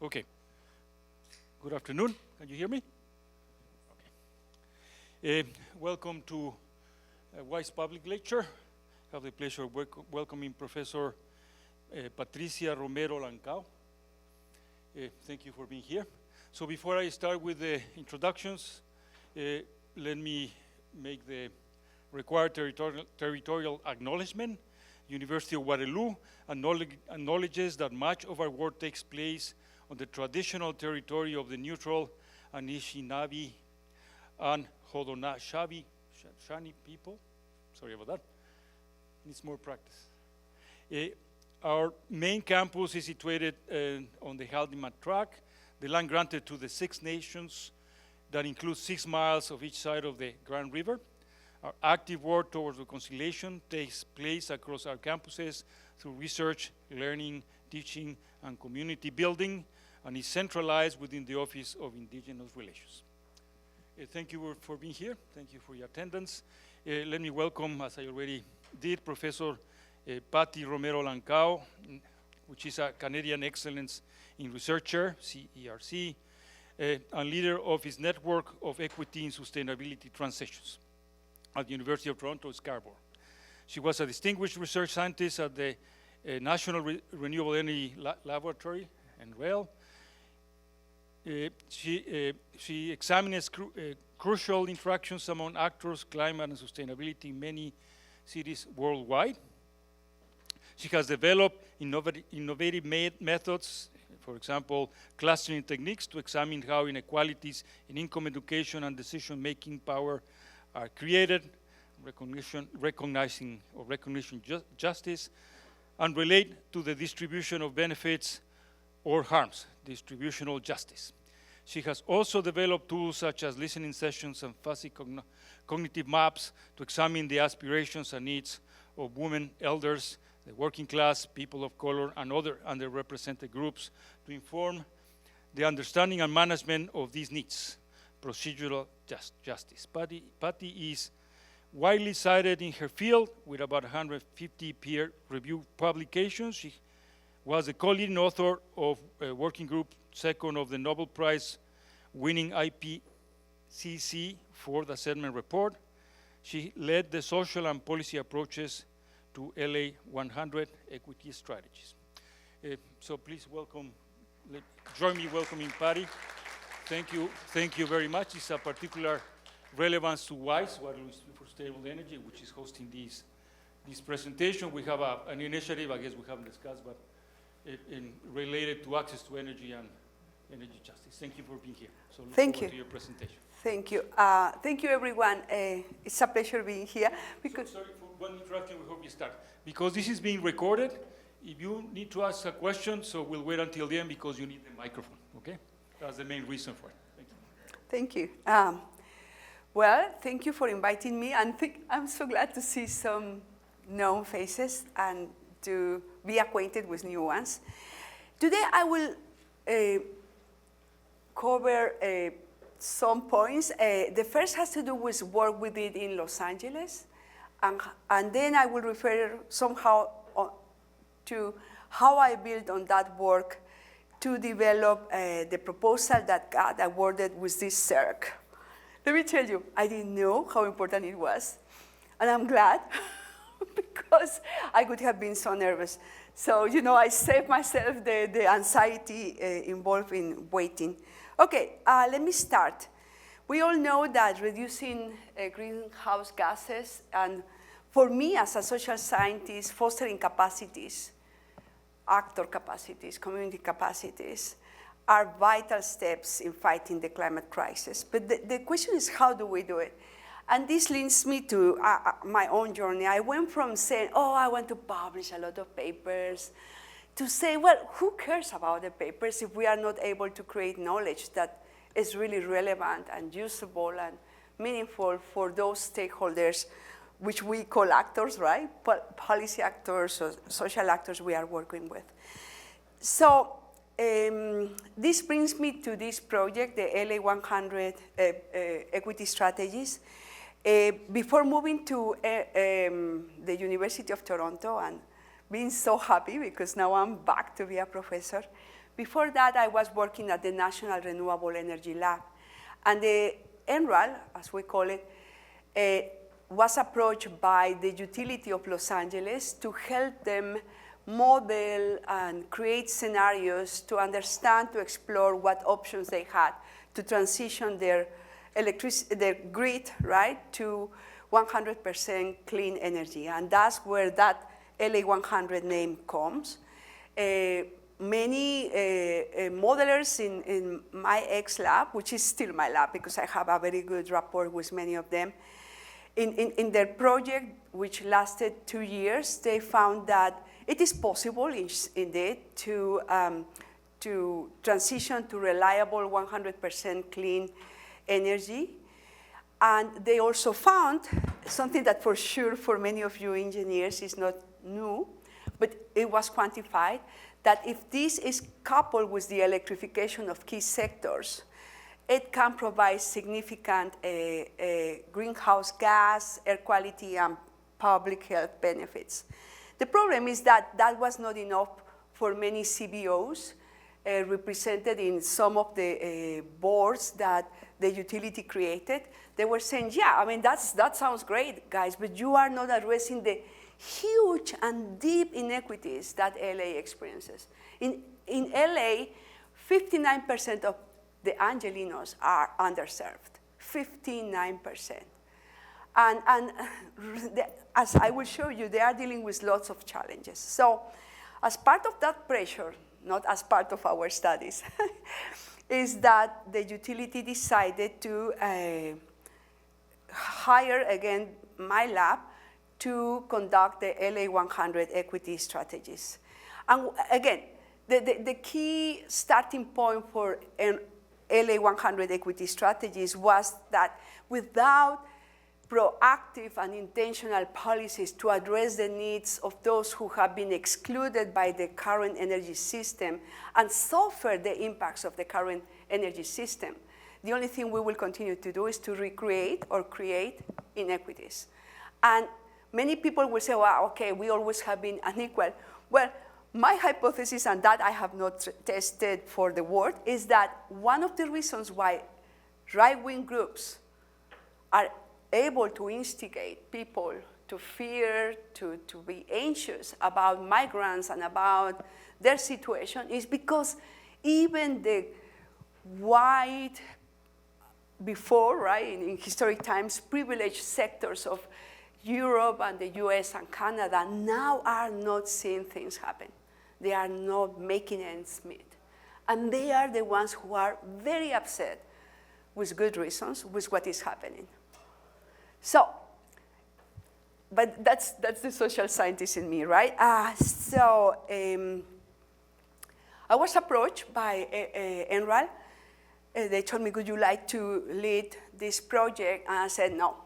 Okay. Good afternoon. Can you hear me? Okay. Welcome to WISE Public Lecture. I have the pleasure of welcoming Professor Patricia Romero Lancao. Thank you for being here. So before I start with the introductions, let me make the required territorial acknowledgement. University of Waterloo acknowledges that much of our work takes place on the traditional territory of the neutral Anishinaabe and Haudenosaunee people. Sorry about that. Needs more practice. Our main campus is situated on the Haldimand Tract, the land granted to the Six Nations that includes 6 miles of each side of the Grand River. Our active work towards reconciliation takes place across our campuses through research, learning, teaching, and community building, and is centralized within the Office of Indigenous Relations. Thank you for being here. Thank you for your attendance. Let me welcome, as I already did, Professor Patty Romero Lancao, which is a Canadian Excellence in Researcher, CERC, and leader of his network of equity and sustainability transitions at the University of Toronto, Scarborough. She was a distinguished research scientist at the National Renewable Energy Laboratory, NREL. She examines crucial interactions among actors, climate, and sustainability in many cities worldwide. She has developed innovative methods, for example, clustering techniques to examine how inequalities in income, education, and decision-making power are created, recognizing justice, and relate to the distribution of benefits or harms, distributional justice. She has also developed tools such as listening sessions and fuzzy cognitive maps to examine the aspirations and needs of women, elders, the working class, people of color, and other underrepresented groups to inform the understanding and management of these needs. Procedural justice. Patty is widely cited in her field with about 150 peer-reviewed publications. She was the co-leading author of Working Group Second of the Nobel Prize winning IPCC Fourth Assessment Report. She led the social and policy approaches to LA 100 equity strategies. So please join me welcoming Patty. Thank you very much. It's a particular relevance to WISE, Waterloo Institute for Stable Energy, which is hosting this presentation. We have an initiative, I guess we haven't discussed, but related to access to energy and energy justice. Thank you for being here. So look forward to your presentation. Thank you. Thank you, everyone. It's a pleasure being here. Sorry for one interruption before we start. Because this is being recorded, if you need to ask a question, so we'll wait until the end because you need the microphone, okay? That's the main reason for it. Thank you. Thank you. Well, thank you for inviting me, and I'm so glad to see some known faces and to be acquainted with new ones. Today I will cover some points. The first has to do with work we did in Los Angeles, and then I will refer somehow to how I built on that work to develop the proposal that got awarded with this CERC. Let me tell you, I didn't know how important it was, and I'm glad because I could have been so nervous. So, I saved myself the anxiety involved in waiting. Okay, let me start. We all know that reducing greenhouse gases, and for me as a social scientist, fostering capacities, actor capacities, community capacities, are vital steps in fighting the climate crisis. But the question is, how do we do it? And this leads me to my own journey. I went from saying, I want to publish a lot of papers, to say, well, who cares about the papers if we are not able to create knowledge that is really relevant and usable and meaningful for those stakeholders, which we call actors, right? Policy actors or social actors we are working with. So this brings me to this project, the LA 100 Equity Strategies. Before moving to the University of Toronto and being so happy because now I'm back to be a professor, Before that, I was working at the National Renewable Energy Lab. And the NRAL, as we call it, was approached by the utility of Los Angeles to help them model and create scenarios to understand, to explore what options they had to transition their grid, right, to 100% clean energy. And that's where that LA100 name comes. Many modelers in my ex-lab, which is still my lab because I have a very good rapport with many of them, in their project, which lasted 2 years, they found that it is possible, indeed, to transition to reliable 100% clean energy. And they also found something that for sure for many of you engineers is not new, but it was quantified, that if this is coupled with the electrification of key sectors, it can provide significant greenhouse gas, air quality, and public health benefits. The problem is that that was not enough for many CBOs represented in some of the boards that the utility created. They were saying, yeah, I mean, that sounds great, guys, but you are not addressing the huge and deep inequities that LA experiences. In LA, 59% of the Angelinos are underserved, 59%. And as I will show you, they are dealing with lots of challenges. So as part of that pressure, not as part of our studies, is that the utility decided to hire, again, my lab to conduct the LA100 equity strategies. And again, the key starting point for LA100 equity strategies was that without proactive and intentional policies to address the needs of those who have been excluded by the current energy system and suffer the impacts of the current energy system, the only thing we will continue to do is to recreate or create inequities. And many people will say, well, okay, we always have been unequal. Well, my hypothesis, and that I have not tested for the world, is that one of the reasons why right-wing groups are able to instigate people to fear, to be anxious about migrants and about their situation is because even the white, before, right, in historic times, privileged sectors of Europe and the US and Canada now are not seeing things happen. They are not making ends meet. And they are the ones who are very upset, with good reasons, with what is happening. So, but that's the social scientist in me, right? I was approached by NRAL. They told me, would you like to lead this project? And I said, no.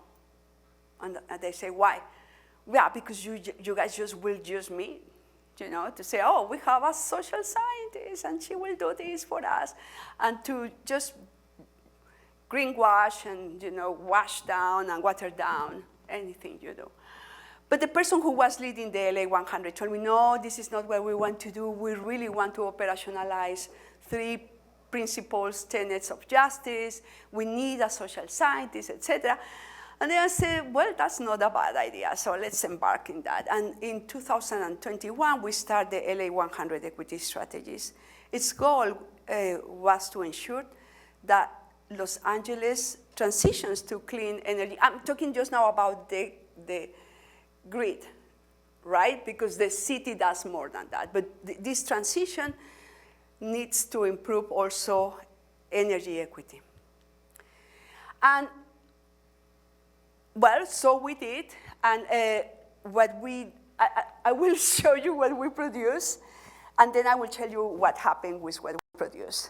And they say, why? Yeah, because you guys just will use me, you know, to say, oh, we have a social scientist, and she will do this for us. And to just greenwash and, you know, wash down and water down anything you do. But the person who was leading the LA100 told me, no, this is not what we want to do. We really want to operationalize 3 principles, tenets of justice. We need a social scientist, etc. And then I said, well, that's not a bad idea, so let's embark in that. And in 2021, we started the LA100 equity strategies. Its goal was to ensure that Los Angeles transitions to clean energy. I'm talking just now about the grid, right? Because the city does more than that. But this transition needs to improve also energy equity. And well, so we did. And I will show you what we produce, and then I will tell you what happened with what we produce.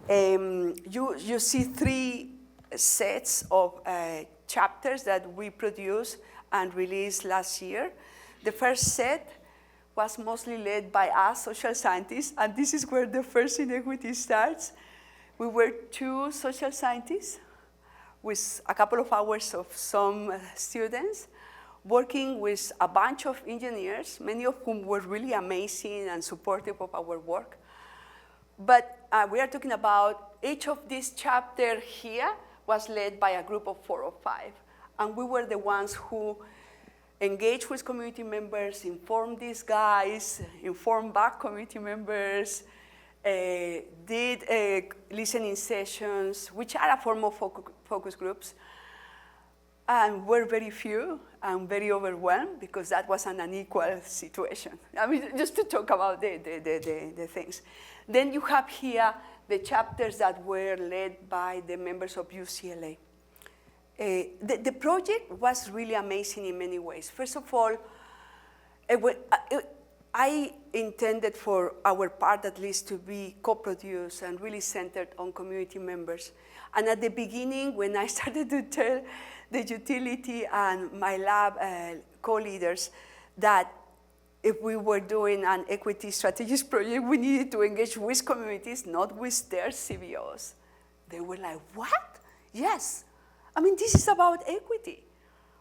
You see 3 sets of chapters that we produced and released last year. The first set was mostly led by us, social scientists, and this is where the first inequity starts. We were 2 social scientists with a couple of hours of some students, working with a bunch of engineers, many of whom were really amazing and supportive of our work. But we are talking about each of these chapters here was led by a group of 4 or 5. And we were the ones who engaged with community members, informed these guys, informed back community members, did listening sessions, which are a form of focus groups. And we're very few and very overwhelmed because that was an unequal situation. I mean, just to talk about the things. Then you have here the chapters that were led by the members of UCLA. The project was really amazing in many ways. First of all, I intended for our part at least to be co-produced and really centered on community members. And at the beginning, when I started to tell the utility and my lab co-leaders that if we were doing an equity strategies project, we needed to engage with communities, not with their CBOs. They were like, what? Yes. I mean, this is about equity,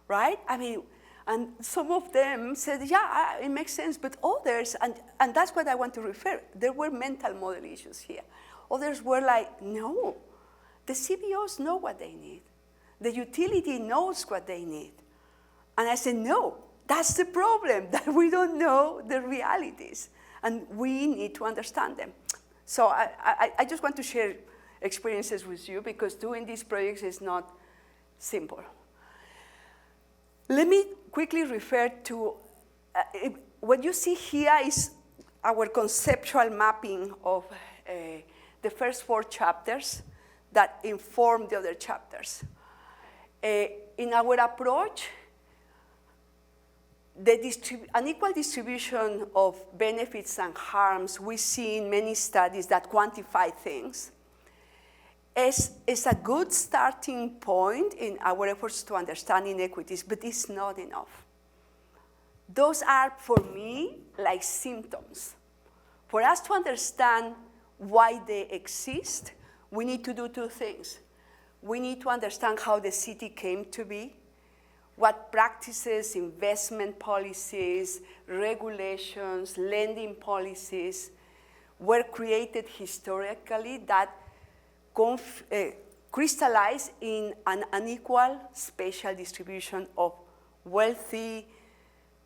right? I mean, and some of them said, yeah, it makes sense, but others, and that's what I want to refer, there were mental model issues here. Others were like, no, the CBOs know what they need. The utility knows what they need. And I said, no, that's the problem, that we don't know the realities, and we need to understand them. So I just want to share experiences with you because doing these projects is not simple. Let me quickly refer to, what you see here is our conceptual mapping of the first 4 chapters that inform the other chapters. In our approach, the unequal distribution of benefits and harms we see in many studies that quantify things is a good starting point in our efforts to understand inequities, but it's not enough. Those are, for me, like symptoms. For us to understand why they exist, we need to do 2 things. We need to understand how the city came to be, what practices, investment policies, regulations, lending policies were created historically that crystallize in an unequal spatial distribution of wealthy,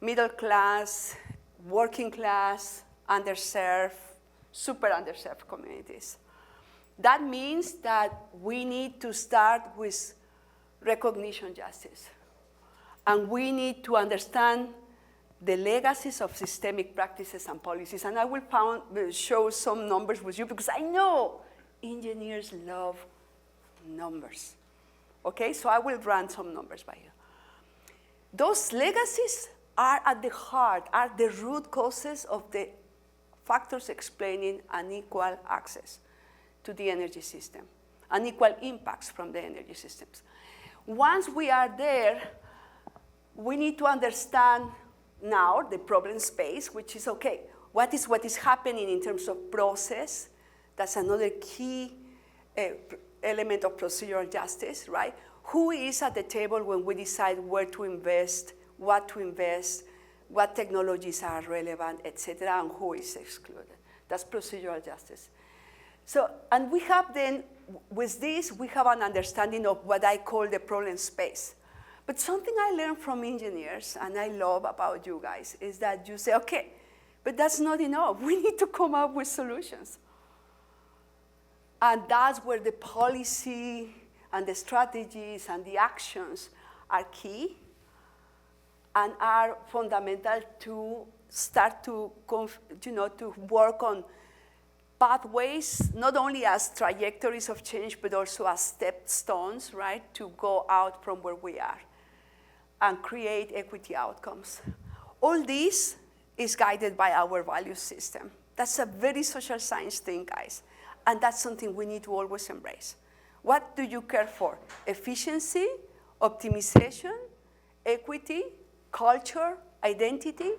middle class, working class, underserved, super underserved communities. That means that we need to start with recognition justice. And we need to understand the legacies of systemic practices and policies. And I will show some numbers with you because I know engineers love numbers. Okay, so I will run some numbers by you. Those legacies are at the heart, are the root causes of the factors explaining unequal access to the energy system, unequal impacts from the energy systems. Once we are there, we need to understand now the problem space, which is, okay, what is happening in terms of process? That's another key element of procedural justice, right? Who is at the table when we decide where to invest, what technologies are relevant, et cetera, and who is excluded? That's procedural justice. So, and we have then, with this, we have an understanding of what I call the problem space. But something I learned from engineers, and I love about you guys, is that you say, okay, but that's not enough. We need to come up with solutions. And that's where the policy and the strategies and the actions are key and are fundamental to start to work on pathways, not only as trajectories of change, but also as stepstones, right, to go out from where we are and create equity outcomes. All this is guided by our value system. That's a very social science thing, guys. And that's something we need to always embrace. What do you care for? Efficiency, optimization, equity, culture, identity?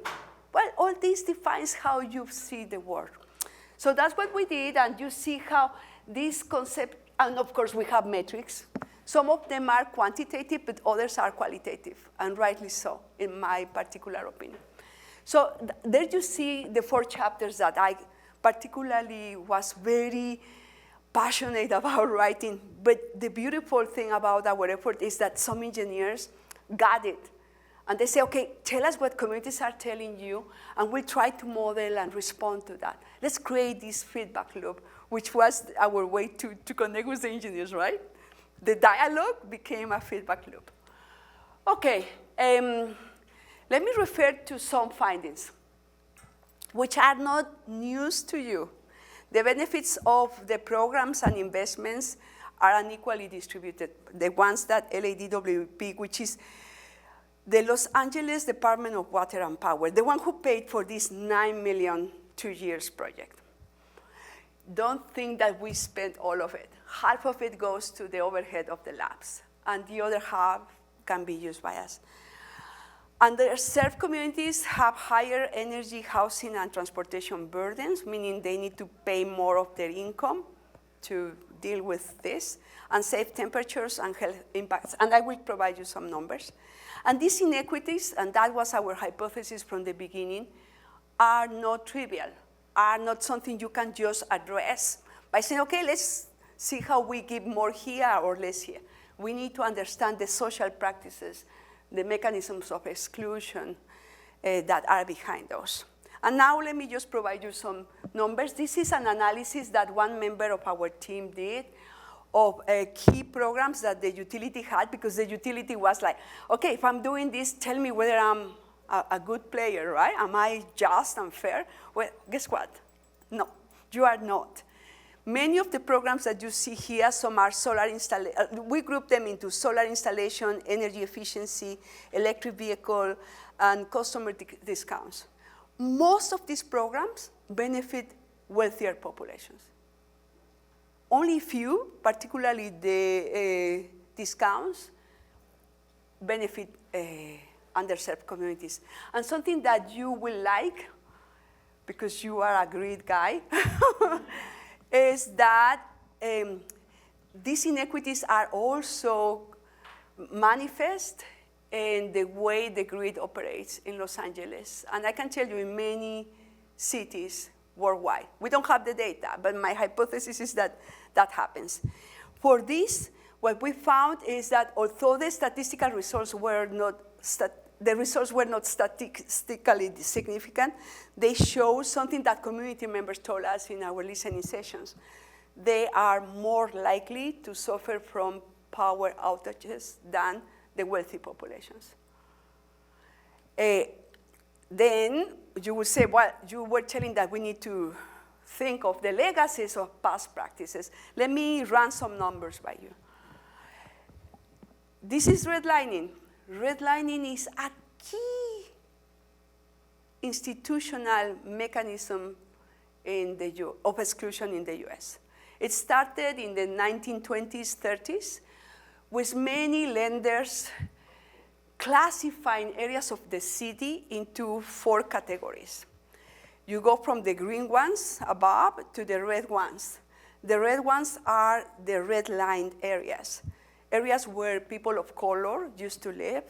Well, all this defines how you see the world. So that's what we did, and you see how this concept, and of course we have metrics. Some of them are quantitative, but others are qualitative, and rightly so, in my particular opinion. So there you see the 4 chapters that I particularly was very passionate about writing. But the beautiful thing about our effort is that some engineers got it. And they say, okay, tell us what communities are telling you, and we'll try to model and respond to that. Let's create this feedback loop, which was our way to connect with the engineers, right? The dialogue became a feedback loop. Okay, let me refer to some findings, which are not news to you. The benefits of the programs and investments are unequally distributed. The ones that LADWP, which is the Los Angeles Department of Water and Power, the one who paid for this $9 million 2 years project. Don't think that we spent all of it. Half of it goes to the overhead of the labs, and the other half can be used by us. Underserved communities have higher energy, housing, and transportation burdens, meaning they need to pay more of their income to deal with this, and save temperatures and health impacts. And I will provide you some numbers. And these inequities, and that was our hypothesis from the beginning, are not trivial, are not something you can just address by saying, okay, let's see how we give more here or less here. We need to understand the social practices, the mechanisms of exclusion that are behind those. And now let me just provide you some numbers. This is an analysis that one member of our team did of key programs that the utility had, because the utility was like, okay, if I'm doing this, tell me whether I'm a good player, right? Am I just and fair? Well, guess what? No, you are not. Many of the programs that you see here, some are solar installation. We group them into solar installation, energy efficiency, electric vehicle, and customer discounts. Most of these programs benefit wealthier populations. Only few, particularly the discounts, benefit underserved communities. And something that you will like, because you are a great guy, is that these inequities are also manifest in the way the grid operates in Los Angeles. And I can tell you in many cities worldwide. We don't have the data, but my hypothesis is that that happens. For this, what we found is that although the statistical results were not statistically significant, they show something that community members told us in our listening sessions. They are more likely to suffer from power outages than the wealthy populations. Then you will say, well, you were telling that we need to think of the legacies of past practices. Let me run some numbers by you. This is redlining. Redlining is a key institutional mechanism of exclusion in the US. It started in the 1920s, 30s, with many lenders classifying areas of the city into 4 categories. You go from the green ones above to the red ones. The red ones are the redlined areas, areas where people of color used to live,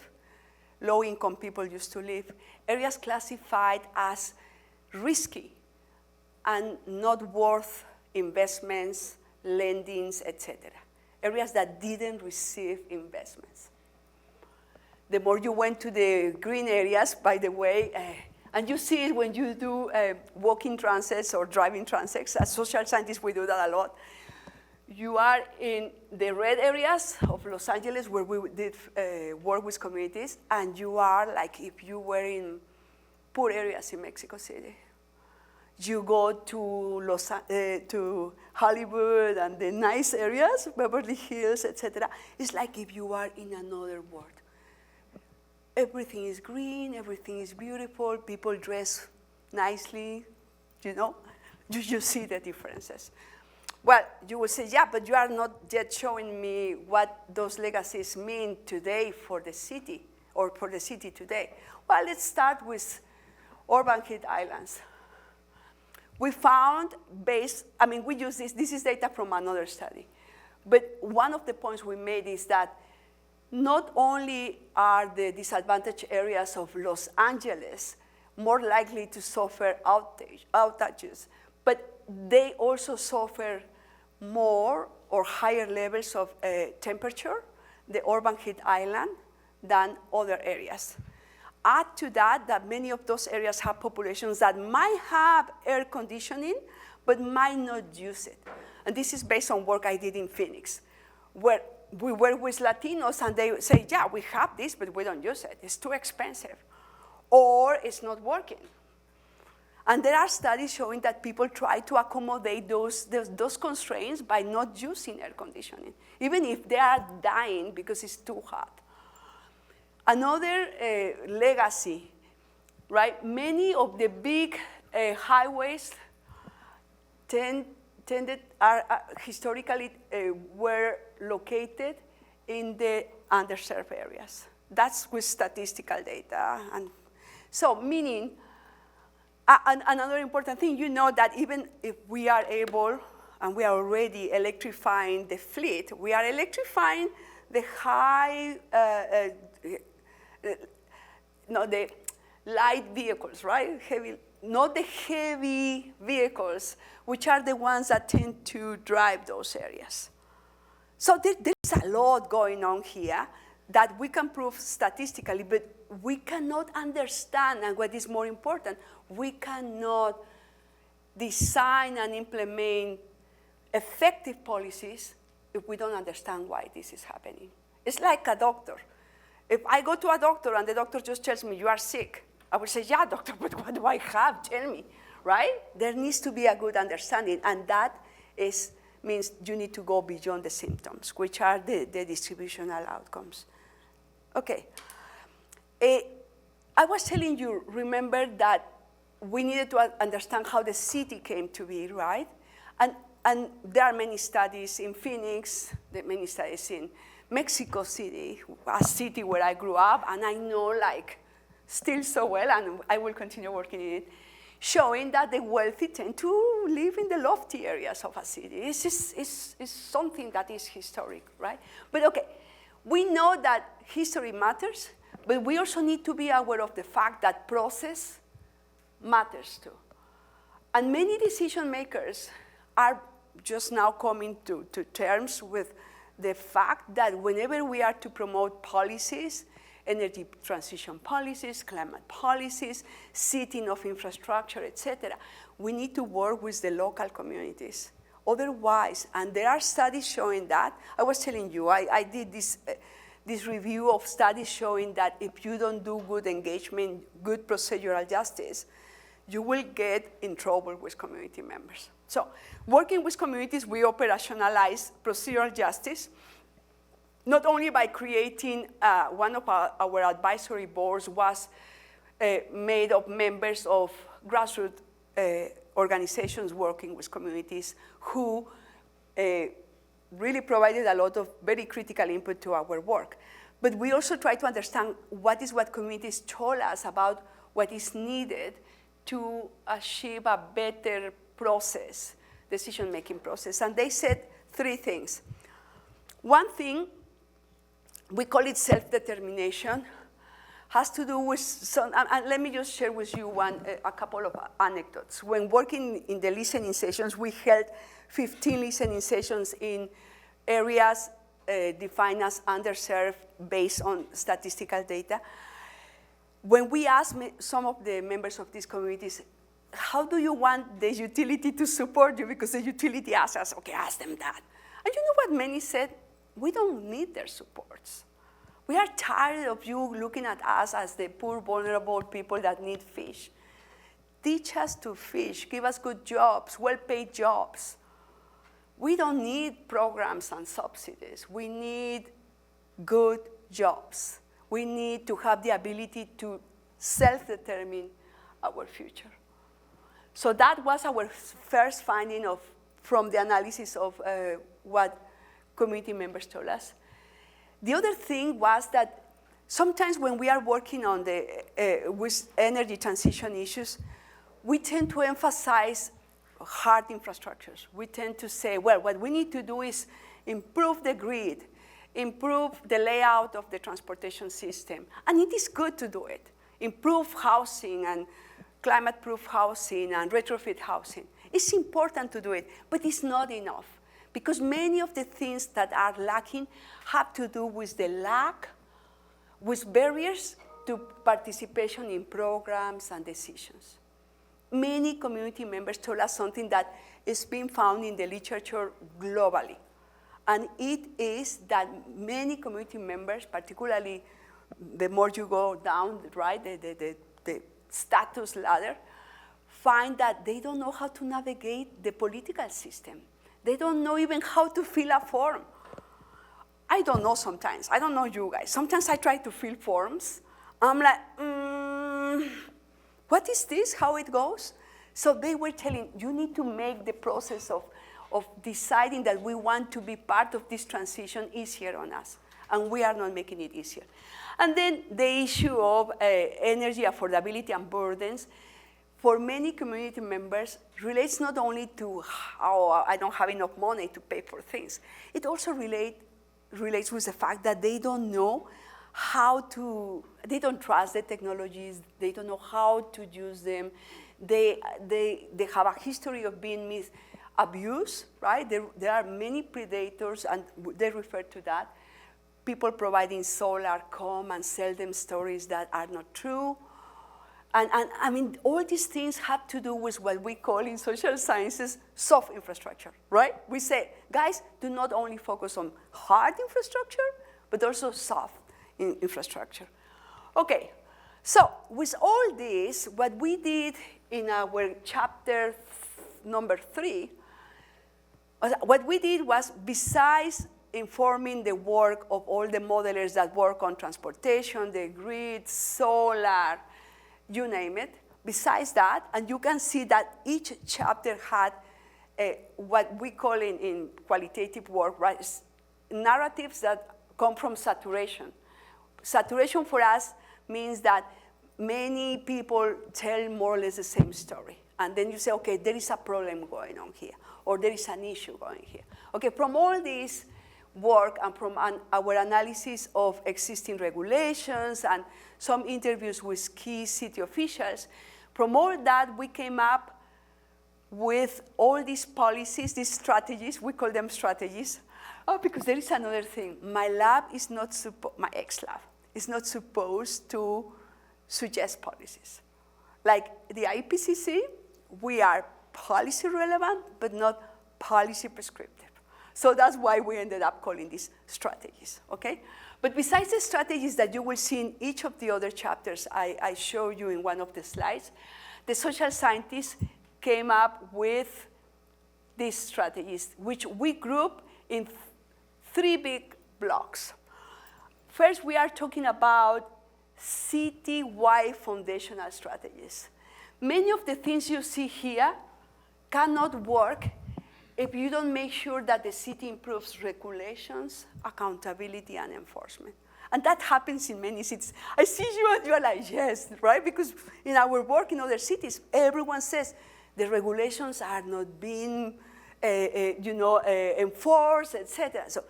low-income people used to live, areas classified as risky and not worth investments, lendings, etc. Areas that didn't receive investments. The more you went to the green areas, by the way, and you see it when you do walking transits or driving transits. As social scientists, we do that a lot. You are in the red areas of Los Angeles where we did work with communities, and you are like if you were in poor areas in Mexico City. You go to Hollywood and the nice areas, Beverly Hills, etc. It's like if you are in another world. Everything is green, everything is beautiful, people dress nicely, you know? You see the differences. Well, you will say, yeah, but you are not yet showing me what those legacies mean today for the city, or for the city today. Well, let's start with urban heat islands. We found we use this is data from another study, but one of the points we made is that not only are the disadvantaged areas of Los Angeles more likely to suffer outages, but they also suffer more or higher levels of temperature, the urban heat island, than other areas. Add to that many of those areas have populations that might have air conditioning, but might not use it. And this is based on work I did in Phoenix, where we work with Latinos and they say, yeah, we have this, but we don't use it. It's too expensive, or it's not working. And there are studies showing that people try to accommodate those constraints by not using air conditioning, even if they are dying because it's too hot. Another legacy, right? Many of the big highways historically were located in the underserved areas. That's with statistical data. And so meaning, another important thing, you know that even if we are able, and we are already electrifying the fleet, we are electrifying the the light vehicles, right? Not the heavy vehicles, which are the ones that tend to drive those areas. So there's a lot going on here that we can prove statistically, but we cannot understand, and what is more important, we cannot design and implement effective policies if we don't understand why this is happening. It's like a doctor. If I go to a doctor and the doctor just tells me, you are sick, I would say, yeah, doctor, but what do I have? Tell me, right? There needs to be a good understanding, and that means you need to go beyond the symptoms, which are the distributional outcomes. Okay. I was telling you, remember that we needed to understand how the city came to be, right? And there are many studies in Phoenix, many studies in Mexico City, a city where I grew up, and I know still so well, and I will continue working in it, showing that the wealthy tend to live in the lofty areas of a city. It's something that is historic, right? But okay, we know that history matters, but we also need to be aware of the fact that process matters too. And many decision makers are just now coming to terms with the fact that whenever we are to promote policies, energy transition policies, climate policies, seating of infrastructure, et cetera, we need to work with the local communities. Otherwise, and there are studies showing that, I was telling you, I did this review of studies showing that if you don't do good engagement, good procedural justice, you will get in trouble with community members. So working with communities, we operationalize procedural justice, not only by creating one of our advisory boards was made of members of grassroots organizations working with communities who really provided a lot of very critical input to our work. But we also try to understand what communities told us about what is needed to achieve a better process, decision-making process. And they said three things. One thing, we call it self-determination, has to do with some, and let me just share with you a couple of anecdotes. When working in the listening sessions, we held 15 listening sessions in areas defined as underserved based on statistical data. When we asked some of the members of these communities, how do you want the utility to support you? Because the utility asked us, okay, ask them that. And you know what many said? We don't need their supports. We are tired of you looking at us as the poor, vulnerable people that need fish. Teach us to fish. Give us good jobs, well-paid jobs. We don't need programs and subsidies. We need good jobs. We need to have the ability to self-determine our future. So that was our first finding from the analysis of what community members told us. The other thing was that sometimes when we are working on with energy transition issues, we tend to emphasize hard infrastructures. We tend to say, well, what we need to do is improve the grid, improve the layout of the transportation system. And it is good to do it. Improve housing and climate-proof housing and retrofit housing. It's important to do it, but it's not enough. Because many of the things that are lacking have to do with the lack, with barriers to participation in programs and decisions. Many community members told us something that is being found in the literature globally. And it is that many community members, particularly the more you go down, right, the status ladder, find that they don't know how to navigate the political system. They don't know even how to fill a form. I don't know sometimes. I don't know you guys. Sometimes I try to fill forms. I'm like, what is this, how it goes? So they were telling, you need to make the process of deciding that we want to be part of this transition easier on us. And we are not making it easier. And then the issue of energy affordability and burdens, for many community members, relates not only to how I don't have enough money to pay for things. It also relates with the fact that they don't know they don't trust the technologies, they don't know how to use them. They have a history of being abused, right? There are many predators, and they refer to that. People providing solar come and sell them stories that are not true. And I mean, all these things have to do with what we call in social sciences soft infrastructure, right? We say, guys, do not only focus on hard infrastructure, but also soft infrastructure. Okay, so with all this, what we did in our chapter number 3, what we did was, besides informing the work of all the modelers that work on transportation, the grid, solar, you name it. Besides that, and you can see that each chapter had what we call in qualitative work, right, narratives that come from saturation. Saturation for us means that many people tell more or less the same story. And then you say, okay, there is a problem going on here, or there is an issue going here. Okay, from all this work and from our analysis of existing regulations and some interviews with key city officials, from all that we came up with all these policies, these strategies. We call them strategies. Oh, because there is another thing. My lab is not my ex-lab is not supposed to suggest policies. Like the IPCC, we are policy relevant, but not policy prescriptive. So that's why we ended up calling these strategies, okay? But besides the strategies that you will see in each of the other chapters I show you in one of the slides, the social scientists came up with these strategies, which we group in 3 big blocks. First, we are talking about city-wide foundational strategies. Many of the things you see here cannot work if you don't make sure that the city improves regulations, accountability, and enforcement. And that happens in many cities. I see you and you're like, yes, right? Because in our work in other cities, everyone says the regulations are not being enforced, etc. So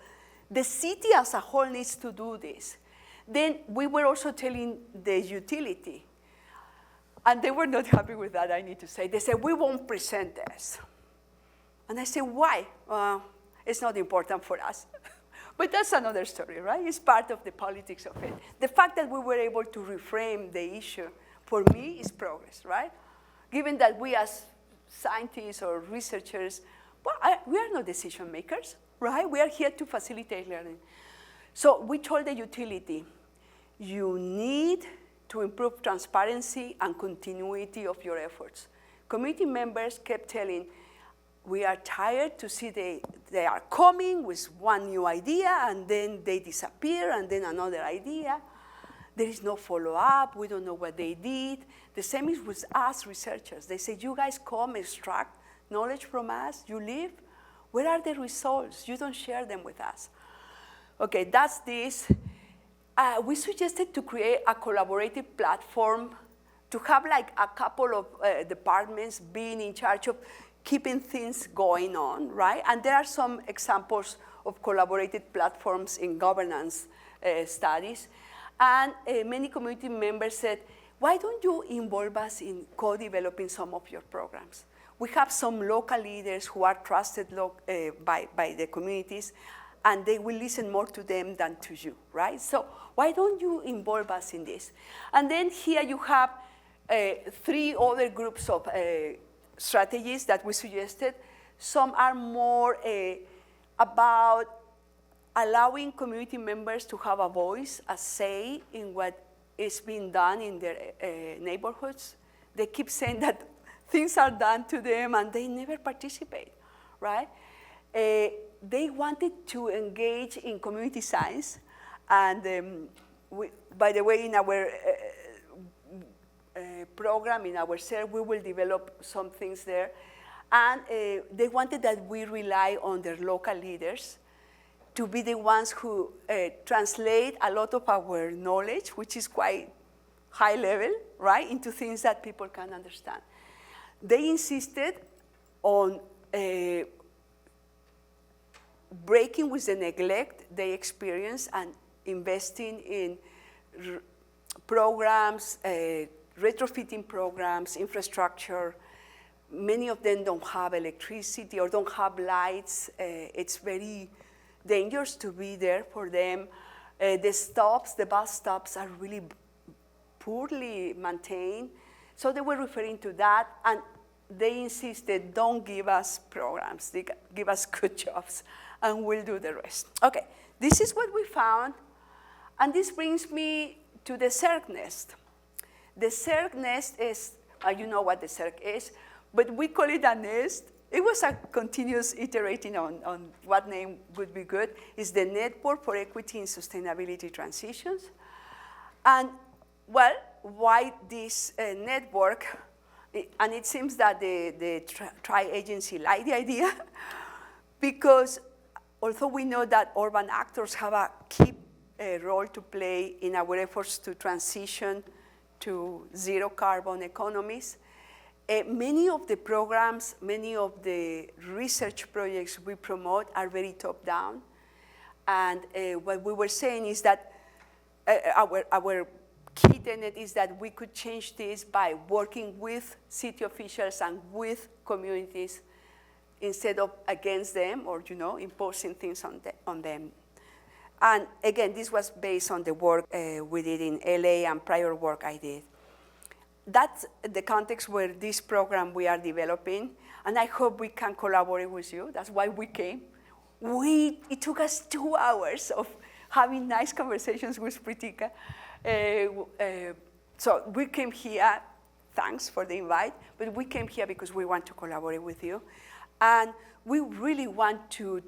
the city as a whole needs to do this. Then we were also telling the utility, and they were not happy with that, I need to say. They said, we won't present this. And I said, why? It's not important for us. But that's another story, right? It's part of the politics of it. The fact that we were able to reframe the issue, for me, is progress, right? Given that we as scientists or researchers, well, we are not decision makers, right? We are here to facilitate learning. So we told the utility, you need to improve transparency and continuity of your efforts. Community members kept telling, we are tired to see they are coming with one new idea, and then they disappear, and then another idea. There is no follow-up. We don't know what they did. The same is with us researchers. They say, you guys come, extract knowledge from us, you leave. Where are the results? You don't share them with us. Okay, that's this. We suggested to create a collaborative platform to have like a couple of departments being in charge of keeping things going on, right? And there are some examples of collaborative platforms in governance studies. And many community members said, why don't you involve us in co-developing some of your programs? We have some local leaders who are trusted by the communities, and they will listen more to them than to you, right? So why don't you involve us in this? And then here you have 3 other groups of strategies that we suggested. Some are more about allowing community members to have a voice, a say in what is being done in their neighborhoods. They keep saying that things are done to them and they never participate, right? They wanted to engage in community science, and by the way, in our program, in our CERC, we will develop some things there. And they wanted that we rely on their local leaders to be the ones who translate a lot of our knowledge, which is quite high level, right, into things that people can understand. They insisted on breaking with the neglect they experience and investing in programs, retrofitting programs, infrastructure. Many of them don't have electricity or don't have lights. It's very dangerous to be there for them. The bus stops are really poorly maintained. So they were referring to that, and they insisted, don't give us programs, give us good jobs, and we'll do the rest. Okay, this is what we found, and this brings me to the CERC nest. The CERC nest is, you know what the CERC is, but we call it a nest. It was a continuous iterating on what name would be good. It's the Network for Equity in Sustainability Transitions. And well, why this network? And it seems that the tri-agency liked the idea because although we know that urban actors have a key role to play in our efforts to transition to zero carbon economies, many of the programs, many of the research projects we promote are very top-down. And what we were saying is that our key tenet is that we could change this by working with city officials and with communities instead of against them or imposing things on them. And again, this was based on the work we did in LA and prior work I did. That's the context where this program we are developing, and I hope we can collaborate with you. That's why we came. It took us 2 hours of having nice conversations with Pritika. So we came here, thanks for the invite, but we came here because we want to collaborate with you. And we really want to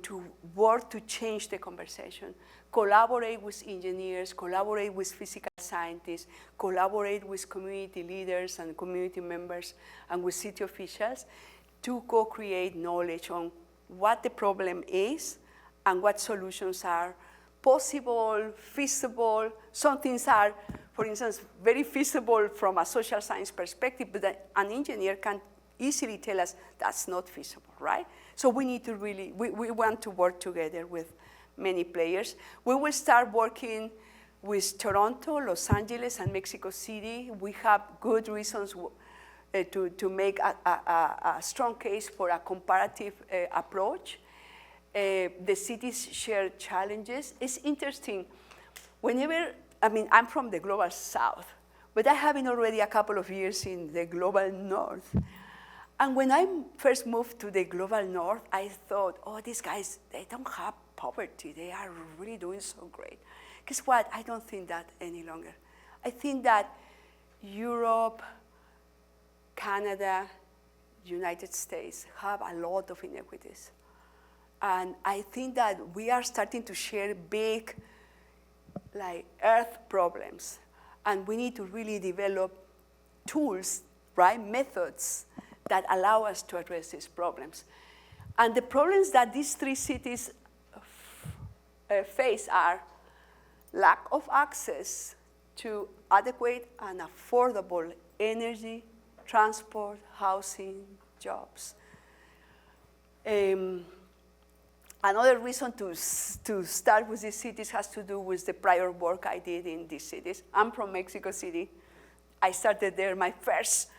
work to change the conversation, collaborate with engineers, collaborate with physical scientists, collaborate with community leaders and community members and with city officials to co-create knowledge on what the problem is and what solutions are possible, feasible. Some things are, for instance, very feasible from a social science perspective, but an engineer can easily tell us that's not feasible, right? So we need to really, we want to work together with many players. We will start working with Toronto, Los Angeles, and Mexico City. We have good reasons to make a strong case for a comparative approach. The cities share challenges. It's interesting. I'm from the global south, but I have been already a couple of years in the global north. And when I first moved to the global north, I thought, oh, these guys, they don't have poverty. They are really doing so great. Guess what? I don't think that any longer. I think that Europe, Canada, United States have a lot of inequities. And I think that we are starting to share big, earth problems. And we need to really develop tools, right, methods that allow us to address these problems. And the problems that these 3 cities face are lack of access to adequate and affordable energy, transport, housing, jobs. Another reason to start with these cities has to do with the prior work I did in these cities. I'm from Mexico City. I started there my first,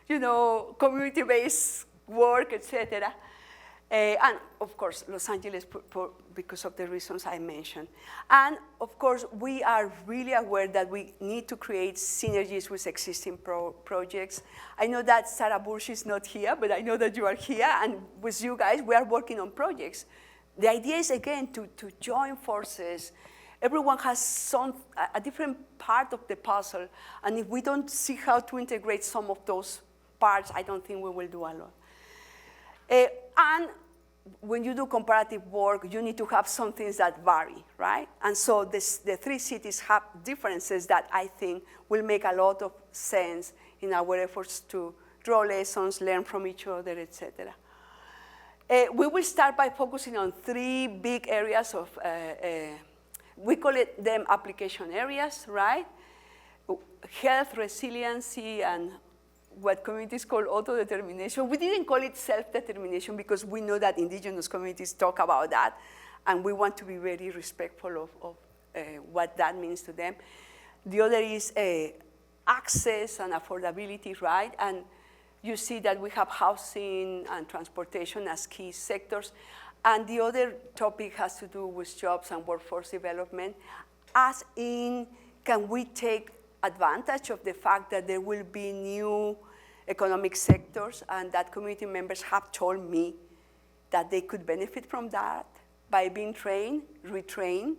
community-based work, etc. And of course, Los Angeles, because of the reasons I mentioned. And of course, we are really aware that we need to create synergies with existing projects. I know that Sarah Bursch is not here, but I know that you are here, and with you guys, we are working on projects. The idea is, again, to join forces. Everyone has a different part of the puzzle, and if we don't see how to integrate some of those parts, I don't think we will do a lot. And when you do comparative work, you need to have some things that vary, right? And so the three cities have differences that I think will make a lot of sense in our efforts to draw lessons, learn from each other, etc. We will start by focusing on three big areas of, we call them application areas, right? Health, resiliency, and what communities call autodetermination. We didn't call it self-determination because we know that indigenous communities talk about that, and we want to be very respectful of what that means to them. The other is access and affordability, right? And you see that we have housing and transportation as key sectors. And the other topic has to do with jobs and workforce development, as in, can we take advantage of the fact that there will be new economic sectors, and that community members have told me that they could benefit from that by being trained, retrained,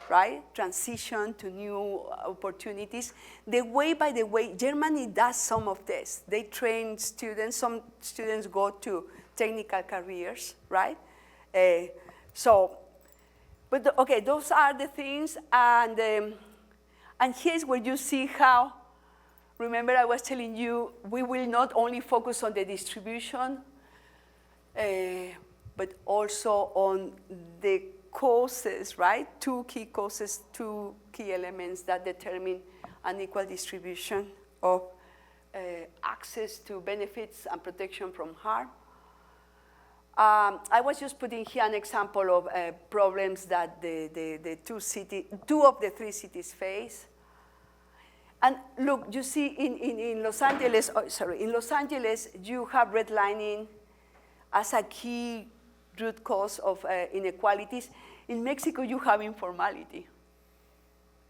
right? Transition to new opportunities. By the way, Germany does some of this. They train students. Some students go to technical careers, right? Okay, those are the things, and here's where you see how, remember I was telling you, we will not only focus on the distribution, but also on the causes, right? Two key causes, two key elements that determine an equal distribution of access to benefits and protection from harm. I was just putting here an example of problems that two of the three cities face. And look, you see in Los Angeles, you have redlining as a key root cause of inequalities. In Mexico, you have informality.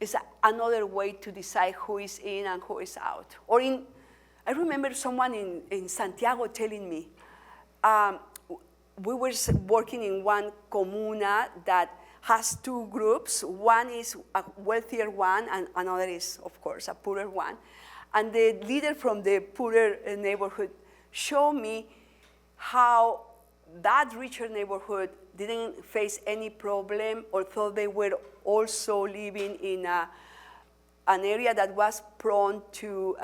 It's another way to decide who is in and who is out. I remember someone in Santiago telling me, we were working in one comuna that has two groups. One is a wealthier one, and another is, of course, a poorer one. And the leader from the poorer neighborhood showed me how that richer neighborhood didn't face any problem, although they were also living in an area that was prone to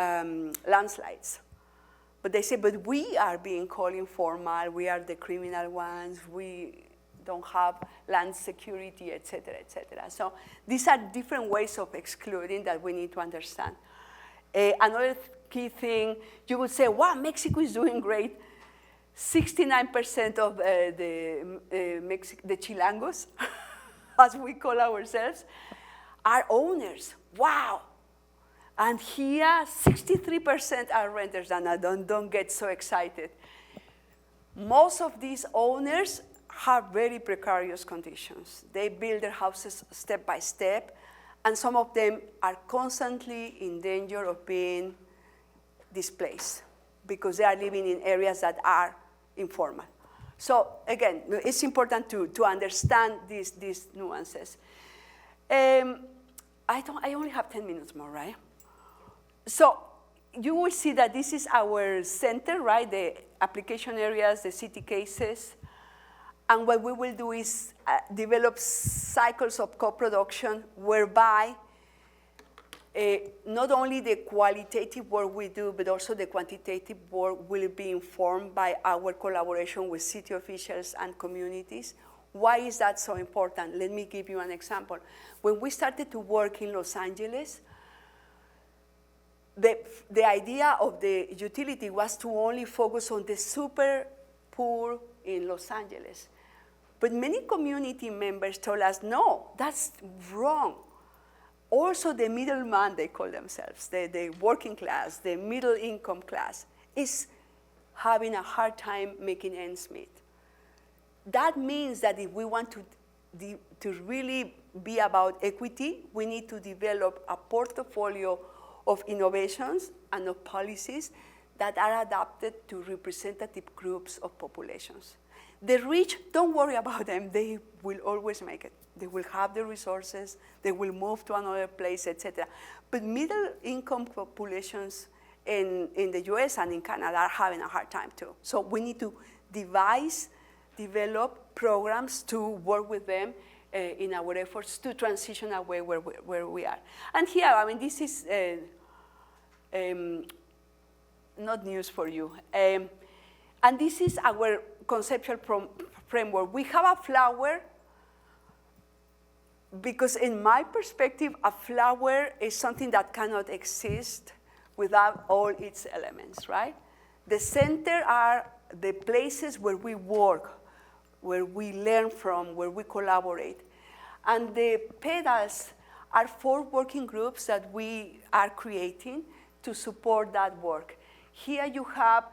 landslides. But they say, but we are being called informal, we are the criminal ones, we don't have land security, et cetera, et cetera. So these are different ways of excluding that we need to understand. Another key thing, you would say, wow, Mexico is doing great. 69% of the Chilangos, as we call ourselves, are owners. Wow. And here, 63% are renters, and don't get so excited. Most of these owners have very precarious conditions. They build their houses step by step, and some of them are constantly in danger of being displaced because they are living in areas that are informal. So again, it's important to understand these nuances. I only have 10 minutes more, right? So you will see that this is our center, right? The application areas, the city cases. And what we will do is develop cycles of co-production whereby not only the qualitative work we do, but also the quantitative work will be informed by our collaboration with city officials and communities. Why is that so important? Let me give you an example. When we started to work in Los Angeles, the idea of the utility was to only focus on the super poor in Los Angeles. But many community members told us, no, that's wrong. Also the middleman, they call themselves, the working class, the middle income class, having a hard time making ends meet. That means that if we want to really be about equity, we need to develop a portfolio of innovations and of policies that are adapted to representative groups of populations. The rich, don't worry about them. They will always make it. They will have the resources. They will move to another place, etc. But middle-income populations in the US and in Canada are having a hard time too. So we need to develop programs to work with them in our efforts to transition away where we are. And here, I mean, this is not news for you. And this is our conceptual framework. We have a flower because in my perspective, a flower is something that cannot exist without all its elements, right? The center are the places where we work, where we learn from, where we collaborate. And the petals are 4 working groups that we are creating to support that work. Here you have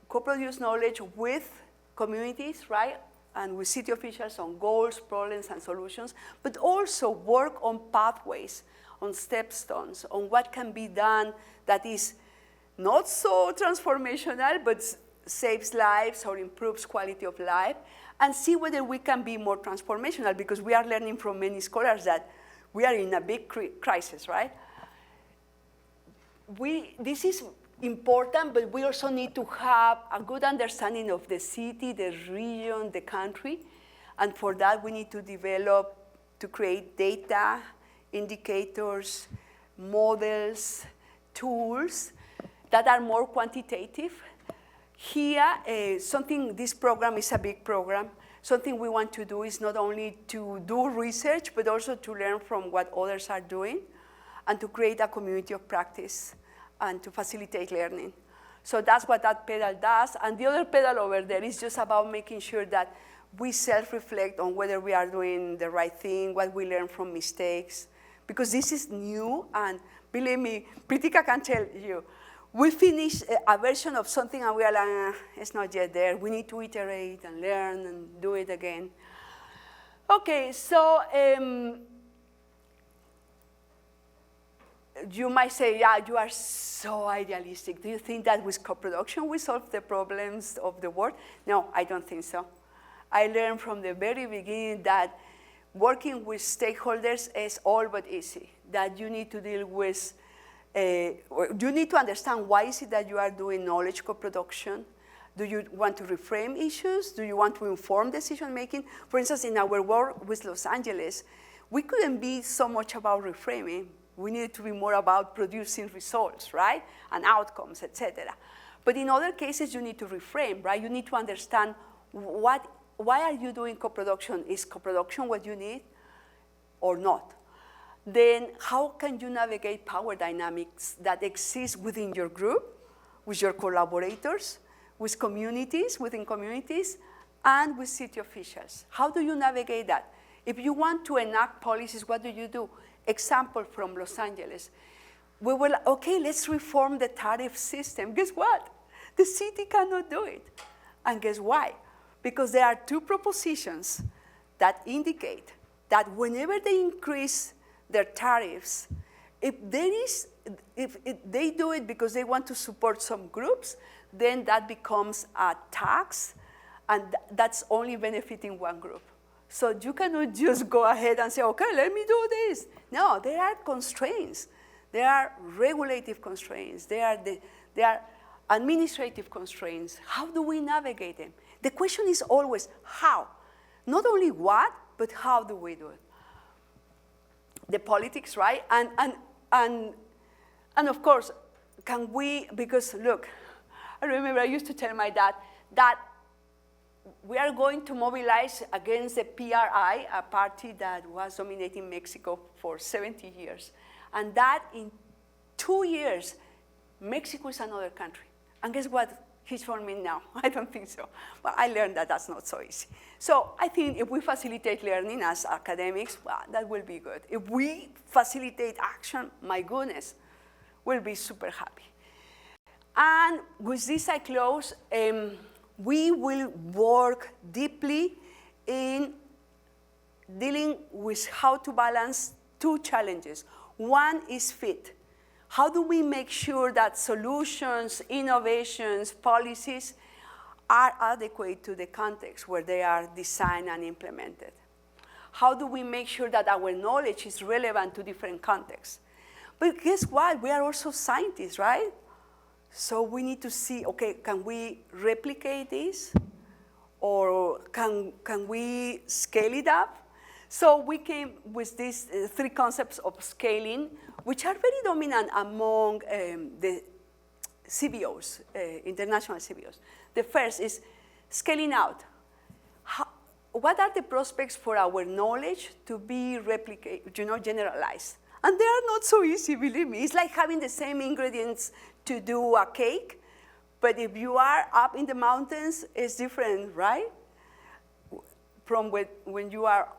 co-produced knowledge with communities, right? And with city officials on goals, problems, and solutions, but also work on pathways, on stepstones, on what can be done that is not so transformational, but saves lives or improves quality of life, and see whether we can be more transformational, because we are learning from many scholars that we are in a big crisis, right? This is important, but we also need to have a good understanding of the city, the region, the country, and for that we need to develop, to create data, indicators, models, tools that are more quantitative. Here, this program is a big program. Something we want to do is not only to do research, but also to learn from what others are doing and to create a community of practice and to facilitate learning. So that's what that pedal does. And the other pedal over there is just about making sure that we self-reflect on whether we are doing the right thing, what we learn from mistakes, because this is new, and believe me, Pritika can tell you, we finish a version of something and we are like, it's not yet there. We need to iterate and learn and do it again. Okay, so you might say, yeah, you are so idealistic. Do you think that with co-production we solve the problems of the world? No, I don't think so. I learned from the very beginning that working with stakeholders is all but easy, that you need to deal with, you need to understand why is it that you are doing knowledge co-production. Do you want to reframe issues? Do you want to inform decision-making? For instance, in our work with Los Angeles, we couldn't be so much about reframing. We needed to be more about producing results, right? And outcomes, etc. But in other cases, you need to reframe, right? You need to understand why are you doing co-production? Is co-production what you need or not? Then how can you navigate power dynamics that exist within your group, with your collaborators, with communities, within communities, and with city officials? How do you navigate that? If you want to enact policies, what do? Example from Los Angeles. We will, okay, let's reform the tariff system. Guess what? The city cannot do it. And guess why? Because there are 2 propositions that indicate that whenever they increase their tariffs, if they do it because they want to support some groups, then that becomes a tax, and that's only benefiting one group. So you cannot just go ahead and say, okay, let me do this. No, there are constraints. There are regulative constraints. There are administrative constraints. How do we navigate them? The question is always how. Not only what, but how do we do it? The politics, right? And of course, can we, because look, I remember I used to tell my dad that we are going to mobilize against the PRI, a party that was dominating Mexico for 70 years. And that in 2 years, Mexico is another country. And guess what he's forming now? I don't think so. But I learned that that's not so easy. So I think if we facilitate learning as academics, well, that will be good. If we facilitate action, my goodness, we'll be super happy. And with this I close. We will work deeply in dealing with how to balance two challenges. One is fit. How do we make sure that solutions, innovations, policies are adequate to the context where they are designed and implemented? How do we make sure that our knowledge is relevant to different contexts? But guess what? We are also scientists, right? So we need to see, okay, can we replicate this? Or can we scale it up? So we came with these three concepts of scaling, which are very dominant among the CBOs, international CBOs. The first is scaling out. What are the prospects for our knowledge to be replicated, generalized? And they are not so easy, believe me. It's like having the same ingredients to do a cake, but if you are up in the mountains, it's different, right? From when you are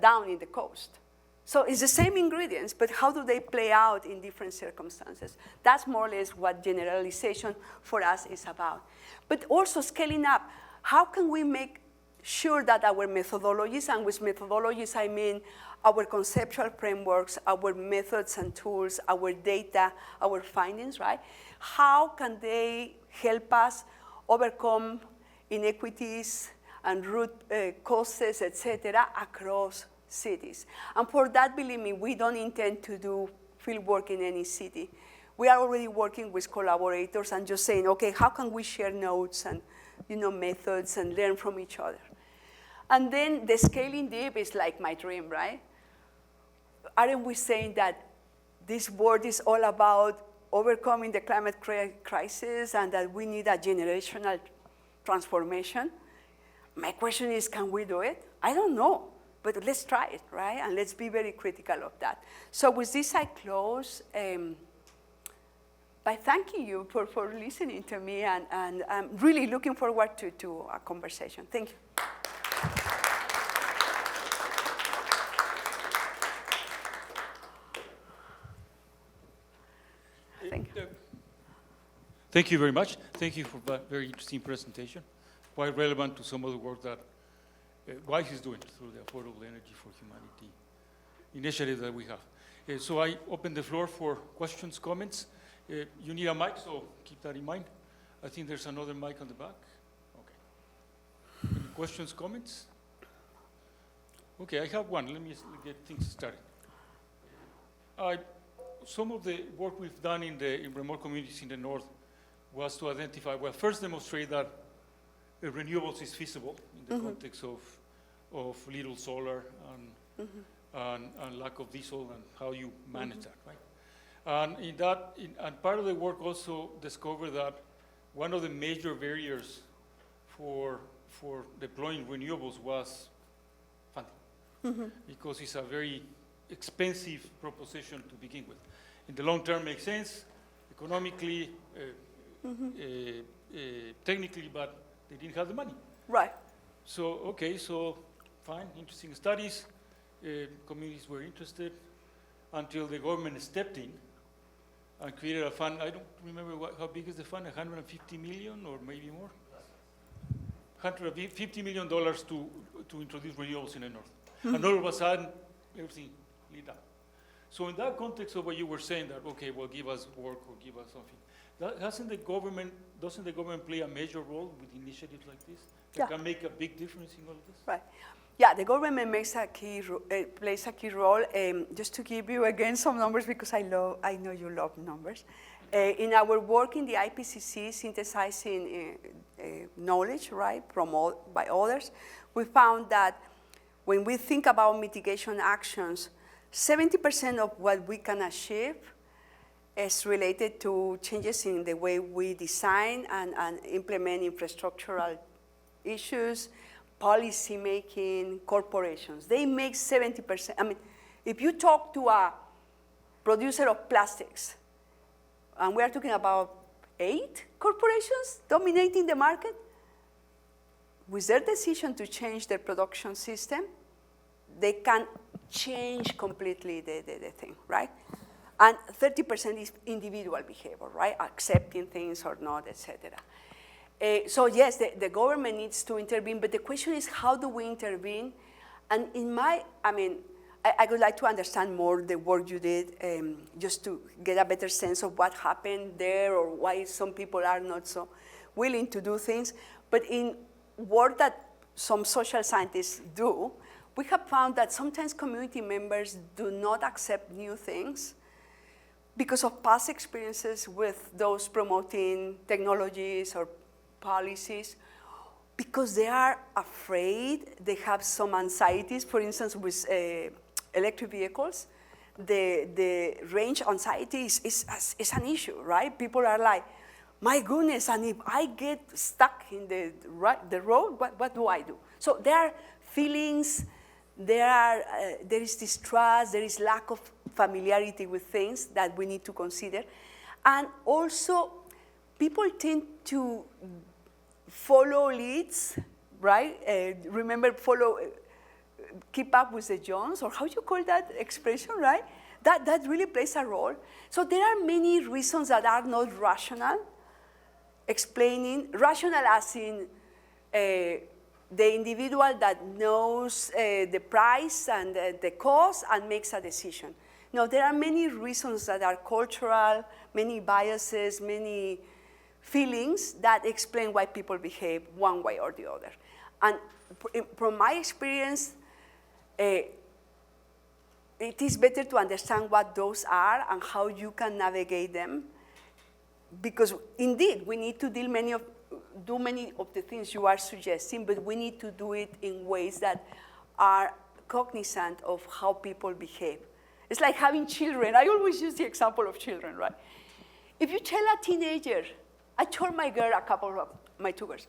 down in the coast. So it's the same ingredients, but how do they play out in different circumstances? That's more or less what generalization for us is about. But also scaling up, how can we make sure that our methodologies, and with methodologies I mean our conceptual frameworks, our methods and tools, our data, our findings, right? How can they help us overcome inequities and root causes, et cetera, across cities? And for that, believe me, we don't intend to do field work in any city. We are already working with collaborators and just saying, okay, how can we share notes and methods and learn from each other? And then the scaling deep is like my dream, right? Aren't we saying that this world is all about overcoming the climate crisis and that we need a generational transformation? My question is, can we do it? I don't know, but let's try it, right? And let's be very critical of that. So with this, I close by thanking you for listening to me, and I'm really looking forward to a conversation. Thank you. Thank you very much. Thank you for that very interesting presentation, quite relevant to some of the work that WISE is doing through the Affordable Energy for Humanity initiative that we have. So I open the floor for questions, comments. You need a mic, so keep that in mind. I think there's another mic on the back. Okay. Any questions, comments? Okay, I have one. Let me get things started. Some of the work we've done in remote communities in the north was to identify, well, first demonstrate that renewables is feasible in the context of little solar and lack of diesel and how you manage that, right? And and part of the work also discovered that one of the major barriers for deploying renewables was funding, because it's a very expensive proposition to begin with. In the long term, makes sense economically, technically, but they didn't have the money. Right. So, okay, so fine, interesting studies. Communities were interested until the government stepped in and created a fund. I don't remember how big is the fund, 150 million or maybe more? $150 million to introduce renewables in the north. And all of a sudden, everything lit up. So in that context of what you were saying that, okay, well, give us work or give us something, doesn't the government play a major role with initiatives like this that can make a big difference in all of this? Right. Yeah, the government plays a key role. Just to give you again some numbers, because I know you love numbers. In our work in the IPCC, synthesizing knowledge, right, by others, we found that when we think about mitigation actions, 70% of what we can achieve is related to changes in the way we design and implement infrastructural issues, policy making, corporations. They make 70%. I mean, if you talk to a producer of plastics, and we are talking about 8 corporations dominating the market, with their decision to change their production system, they can change completely the thing, right? And 30% is individual behavior, right? Accepting things or not, etc. So yes, the government needs to intervene, but the question is, how do we intervene? And I would like to understand more the work you did, just to get a better sense of what happened there or why some people are not so willing to do things. But in work that some social scientists do, we have found that sometimes community members do not accept new things because of past experiences with those promoting technologies or policies, because they are afraid, they have some anxieties. For instance, with electric vehicles, the range anxiety is an issue, right? People are like, my goodness, and if I get stuck in the road, what do I do? So there are feelings, there is distrust, there is lack of familiarity with things that we need to consider. And also, people tend to follow leads, right? Remember, keep up with the Jones, or how you call that expression, right? That really plays a role. So there are many reasons that are not rational, rational as in the individual that knows the price and the cost and makes a decision. No, there are many reasons that are cultural, many biases, many feelings that explain why people behave one way or the other. And from my experience, it is better to understand what those are and how you can navigate them, because indeed we need to do many of the things you are suggesting, but we need to do it in ways that are cognizant of how people behave. It's like having children. I always use the example of children, right? If you tell a teenager, I told my girl, a couple of my two girls,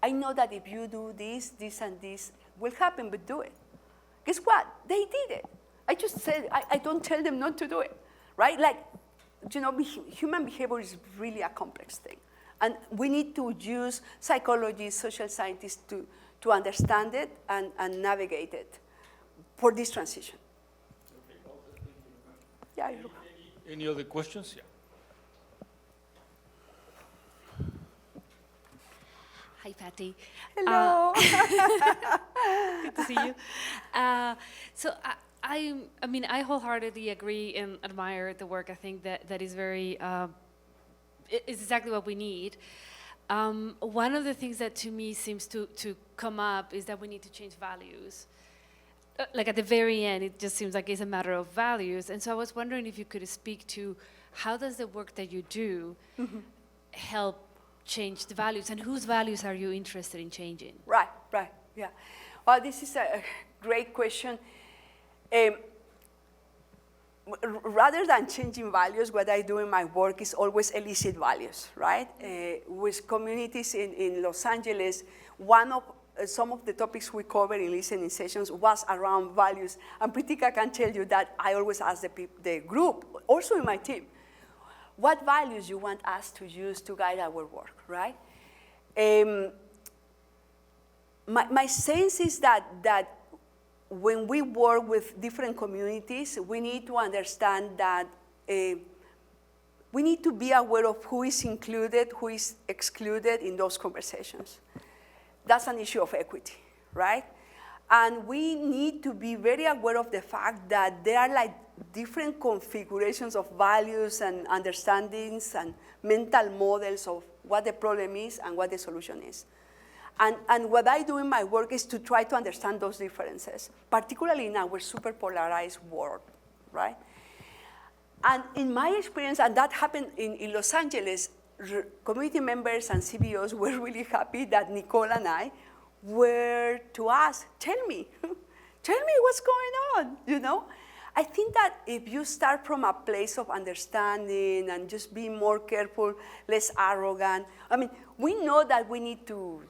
I know that if you do this, this, and this will happen, but do it. Guess what? They did it. I just said, I don't tell them not to do it, right? Like, you know, human behavior is really a complex thing. And we need to use psychology, social scientists to understand it and navigate it for this transition. Yeah. Any other questions? Yeah. Hi, Patty. Hello. Good to see you. So I wholeheartedly agree and admire the work. I think that is very, it's exactly what we need. One of the things that to me seems to come up is that we need to change values. Like at the very end, it just seems like it's a matter of values. And so I was wondering if you could speak to how does the work that you do help change the values, and whose values are you interested in changing? Right, yeah. Well, this is a great question. Rather than changing values, what I do in my work is always elicit values, right? With communities in Los Angeles, some of the topics we cover in listening sessions was around values. And Pritika can tell you that I always ask the group, also in my team, what values you want us to use to guide our work, right? My sense is that when we work with different communities, we need to understand that we need to be aware of who is included, who is excluded in those conversations. That's an issue of equity, right? And we need to be very aware of the fact that there are like different configurations of values and understandings and mental models of what the problem is and what the solution is. And what I do in my work is to try to understand those differences, particularly in our super polarized world, right? And in my experience, and that happened in Los Angeles, community members and CBOs were really happy that Nicole and I were to ask, tell me what's going on, you know? I think that if you start from a place of understanding and just being more careful, less arrogant, I mean, we know that we need to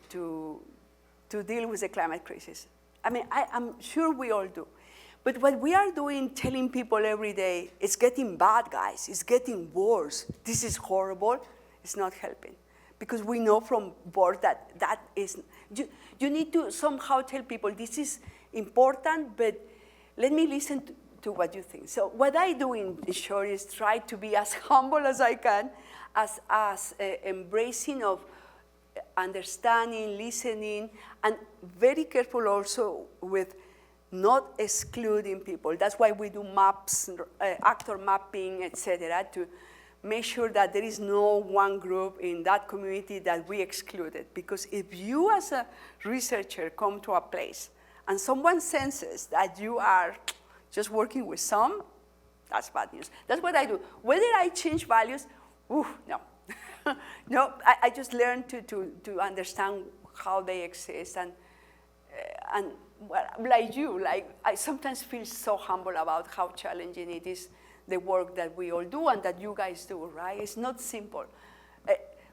deal with the climate crisis. I mean, I'm sure we all do. But what we are doing, telling people every day, it's getting bad, guys, it's getting worse, this is horrible, it's not helping. Because we know from birth that is, you need to somehow tell people this is important, but let me listen to what you think. So what I do in short is try to be as humble as I can, as embracing of understanding, listening, and very careful also with not excluding people. That's why we do maps, actor mapping, etc., to make sure that there is no one group in that community that we excluded. Because if you as a researcher come to a place and someone senses that you are just working with some, that's bad news. That's what I do. Whether I change values, no. No, I just learn to understand how they exist. And well, like you, I sometimes feel so humble about how challenging it is, the work that we all do and that you guys do, right? It's not simple.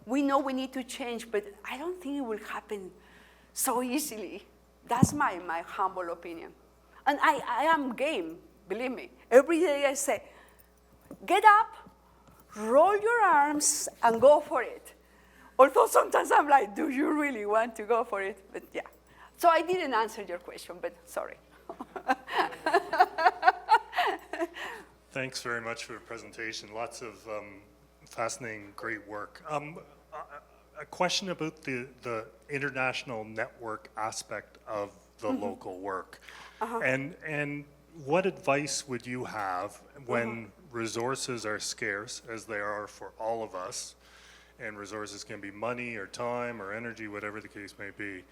We know we need to change, but I don't think it will happen so easily. That's my humble opinion. And I am game, believe me. Every day I say, get up, roll your arms, and go for it. Although sometimes I'm like, do you really want to go for it? But yeah. So I didn't answer your question, but sorry. Thanks very much for the presentation. Lots of fascinating, great work. A question about the international network aspect of the local work. And what advice would you have when resources are scarce, as they are for all of us, and resources can be money or time or energy, whatever the case may be.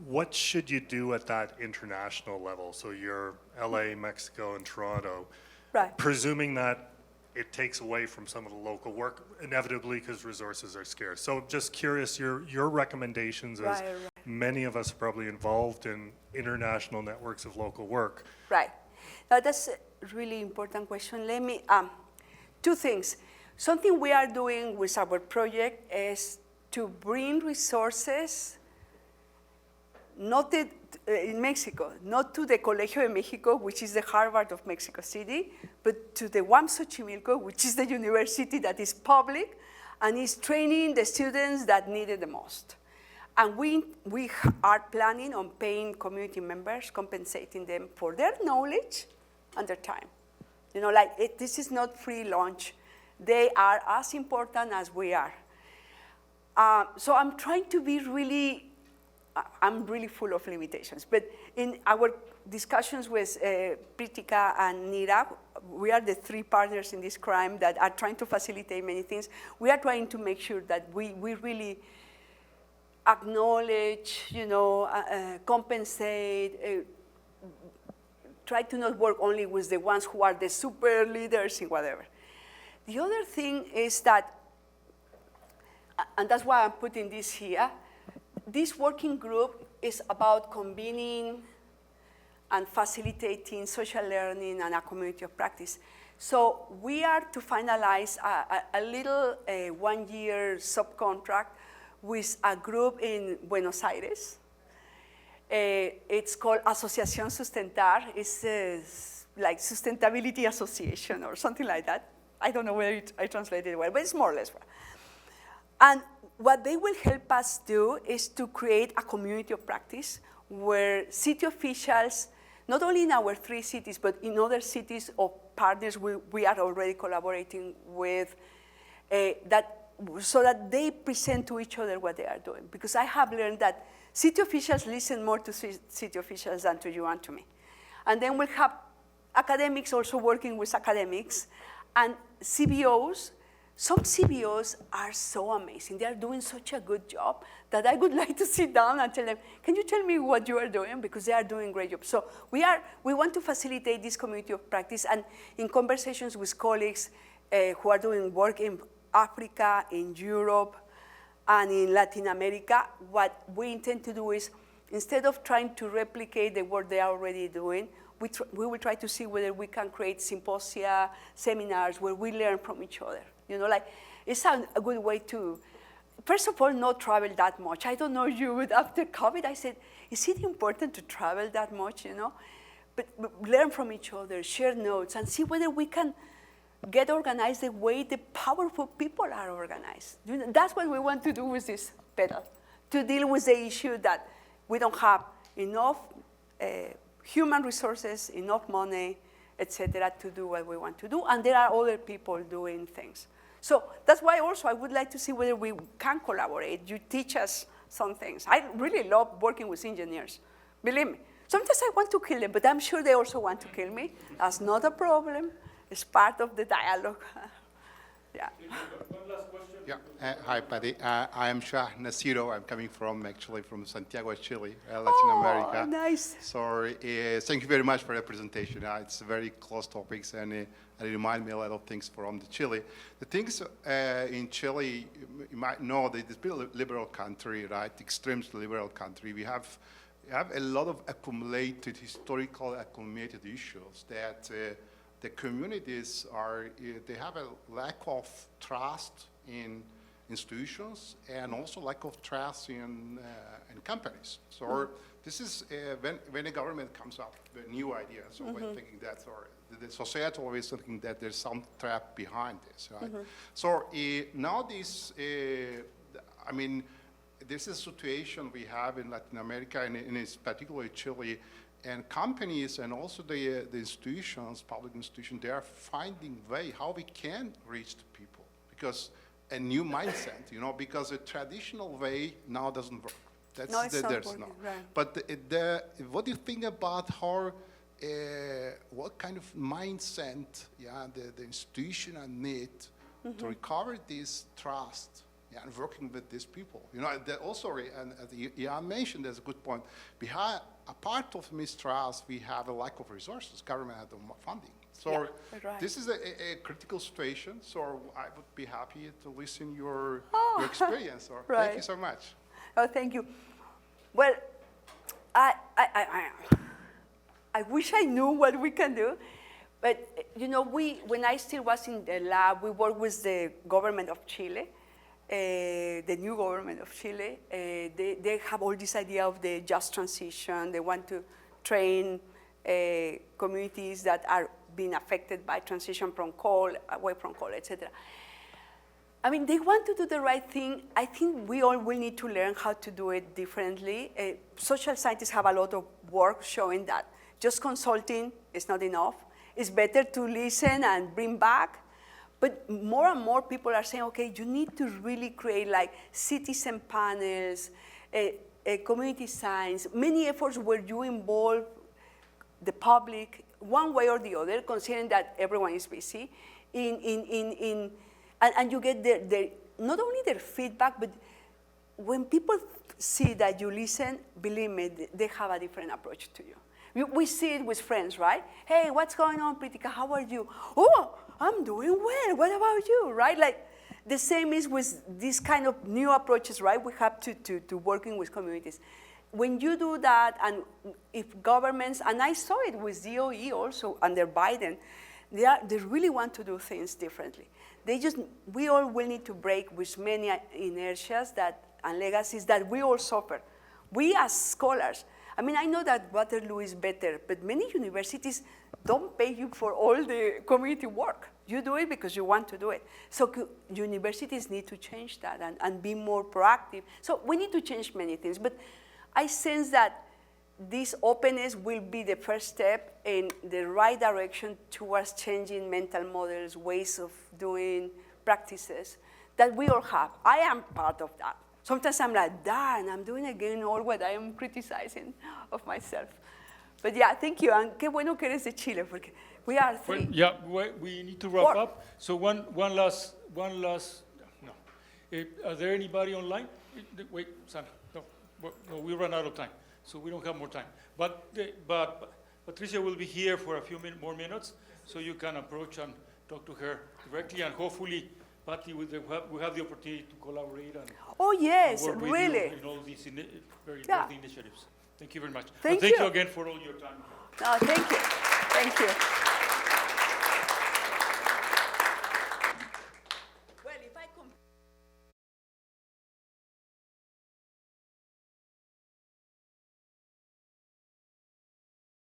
What should you do at that international level? So you're LA, Mexico, and Toronto. Right. Presuming that it takes away from some of the local work, inevitably, because resources are scarce. So just curious, your recommendations, as many of us are probably involved in international networks of local work. Right. Now that's a really important question. Let me, two things. Something we are doing with our project is to bring resources, not in Mexico, not to the Colegio de Mexico, which is the Harvard of Mexico City, but to the UAM Xochimilco, which is the university that is public and is training the students that need it the most. And we are planning on paying community members, compensating them for their knowledge and their time. You know, like this is not free lunch. They are as important as we are. So I'm trying to be really, I'm really full of limitations. But in our discussions with Pritika and Nira, we are the three partners in this crime that are trying to facilitate many things. We are trying to make sure that we really acknowledge, you know, compensate, try to not work only with the ones who are the super leaders in whatever. The other thing is that, and that's why I'm putting this here, this working group is about convening and facilitating social learning and a community of practice. So we are to finalize a little 1-year subcontract with a group in Buenos Aires. It's called Asociación Sustentar. It's like Sustainability Association or something like that. I don't know whether I translated it well, but it's more or less well. And what they will help us do is to create a community of practice where city officials, not only in our 3 cities, but in other cities of partners we are already collaborating with, so that they present to each other what they are doing. Because I have learned that city officials listen more to city officials than to you and to me. And then we'll have academics also working with academics, and CBOs. Some CBOs are so amazing. They are doing such a good job that I would like to sit down and tell them, can you tell me what you are doing? Because they are doing a great job. So we want to facilitate this community of practice, and in conversations with colleagues who are doing work in Africa, in Europe, and in Latin America, what we intend to do is, instead of trying to replicate the work they are already doing, we will try to see whether we can create symposia, seminars, where we learn from each other. You know, like, it's a good way to, first of all, not travel that much. I don't know you, but after COVID, I said, is it important to travel that much, you know? But learn from each other, share notes, and see whether we can get organized the way the powerful people are organized. You know, that's what we want to do with this pedal, to deal with the issue that we don't have enough human resources, enough money, etc., to do what we want to do. And there are other people doing things. So that's why also I would like to see whether we can collaborate. You teach us some things. I really love working with engineers. Believe me. Sometimes I want to kill them, but I'm sure they also want to kill me. That's not a problem. It's part of the dialogue. Yeah. One last question. Yeah. Hi, Patty. I am Shah Nasiro. I'm coming actually from Santiago, Chile, Latin America. Nice. So thank you very much for the presentation. It's very close topics, and it remind me a lot of things from the Chile. The things in Chile, you might know that it's been a liberal country, right? Extremely liberal country. We have a lot of historical accumulated issues that the communities they have a lack of trust in institutions and also lack of trust in companies. So this is when the government comes up with new ideas, so we're thinking that, or the society always thinking that there's some trap behind this, right? So now this, I mean, this is a situation we have in Latin America, and in particularly Chile, and companies and also the institutions, public institutions, they are finding way how we can reach the people, because a new mindset, because a traditional way now doesn't work. That's No, it's not working, right. But what do you think about how, what kind of mindset, the institution need to recover this trust? Yeah, and working with these people. Also, and as Jan mentioned, there's a good point. A part of mistrust, we have a lack of resources. Government has no funding. So right. this is a critical situation. So I would be happy to listen your experience. So Right. Thank you so much. Oh, thank you. Well, I wish I knew what we can do. But, when I still was in the lab, we worked with the government of Chile. The new government of Chile, they have all this idea of the just transition. They want to train communities that are being affected by transition from coal, away from coal, etc. I mean, they want to do the right thing. I think we all will need to learn how to do it differently. Social scientists have a lot of work showing that just consulting is not enough. It's better to listen and bring back. But more and more people are saying, okay, you need to really create like citizen panels, community science, many efforts where you involve the public one way or the other, considering that everyone is busy, and you get not only their feedback, but when people see that you listen, believe me, they have a different approach to you. We see it with friends, right? Hey, what's going on, Pritika? How are you? Oh, I'm doing well. What about you, right? Like the same is with these kind of new approaches, right? We have to working with communities. When you do that, and if governments, and I saw it with DOE also under Biden, they really want to do things differently. We all will need to break with many inertias and legacies that we all suffer. We as scholars, I mean, I know that Waterloo is better, but many universities don't pay you for all the community work. You do it because you want to do it. So universities need to change that and be more proactive. So we need to change many things. But I sense that this openness will be the first step in the right direction towards changing mental models, ways of doing practices that we all have. I am part of that. Sometimes I'm like, darn, I'm doing again all what I am criticizing of myself. But yeah, thank you. And qué bueno que eres de Chile, porque we are three. Well, yeah, we need to wrap up. So one last, no. Are there anybody online? Wait, Sana, no, we run out of time, so we don't have more time. But Patricia will be here for a few more minutes, so you can approach and talk to her directly, and hopefully, Patty, we have the opportunity to collaborate and Oh, yes, work with really. you in all these very Yeah. important initiatives. Thank you very much. Thank Thank you. you again for all your time. No, thank you. Thank you.